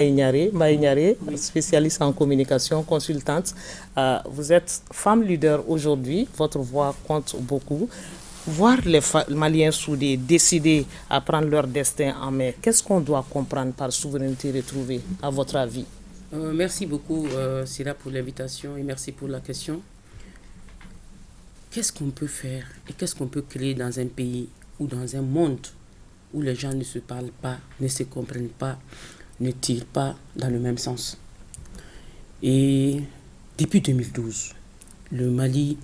Mbaye Niaré, spécialiste en communication, consultante. Vous êtes femme leader aujourd'hui, votre voix compte beaucoup. Voir les Maliens soudés, décider à prendre leur destin en main, qu'est-ce qu'on doit comprendre par souveraineté retrouvée, à votre avis? Merci beaucoup, Sira, pour l'invitation et merci pour la question. Qu'est-ce qu'on peut faire et qu'est-ce qu'on peut créer dans un pays ou dans un monde où les gens ne se parlent pas, ne se comprennent pas, ne tirent pas dans le même sens? Et depuis 2012, le Mali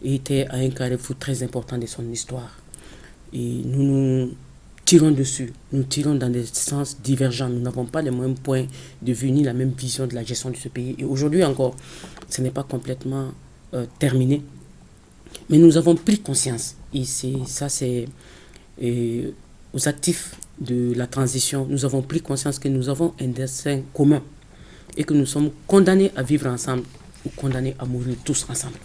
était à un carrefour très important de son histoire. Et nous tirons dessus, nous tirons dans des sens divergents. Nous n'avons pas les mêmes points de vue ni la même vision de la gestion de ce pays. Et aujourd'hui encore, ce n'est pas complètement terminé. Mais nous avons pris conscience, et c'est aux actifs de la transition, nous avons pris conscience que nous avons un destin commun et que nous sommes condamnés à vivre ensemble ou condamnés à mourir tous ensemble.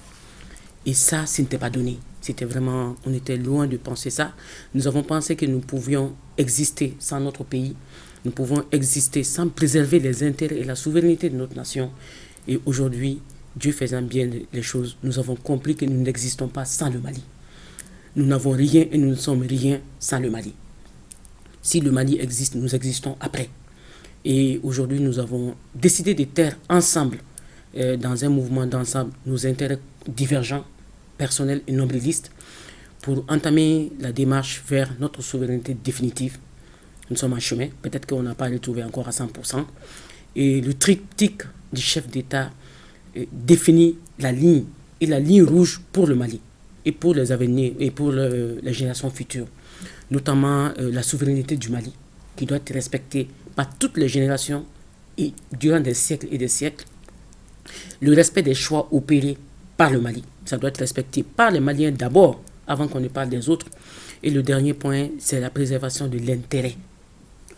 Et ça, ce n'était pas donné. C'était vraiment, on était loin de penser ça. Nous avons pensé que nous pouvions exister sans notre pays. Nous pouvons exister sans préserver les intérêts et la souveraineté de notre nation. Et aujourd'hui, Dieu faisant bien les choses, nous avons compris que nous n'existons pas sans le Mali. Nous n'avons rien et nous ne sommes rien sans le Mali. Si le Mali existe, nous existons après. Et aujourd'hui, nous avons décidé de taire ensemble, dans un mouvement d'ensemble, nos intérêts divergents, personnels et nombrilistes, pour entamer la démarche vers notre souveraineté définitive. Nous sommes en chemin, peut-être qu'on n'a pas retrouvé encore à 100%. Et le triptyque du chef d'État définit la ligne et la ligne rouge pour le Mali et pour les avenirs et pour les générations futures, notamment la souveraineté du Mali qui doit être respectée par toutes les générations et durant des siècles et des siècles. Le respect des choix opérés par le Mali, ça doit être respecté par les Maliens d'abord avant qu'on ne parle des autres. Et le dernier point, c'est la préservation de l'intérêt.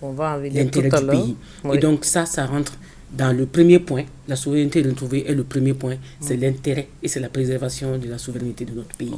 On va en venir tout du à l'heure. pays. Oui. Et donc ça rentre dans le premier point. La souveraineté retrouvée est le premier point. C'est l'intérêt et c'est la préservation de la souveraineté de notre pays.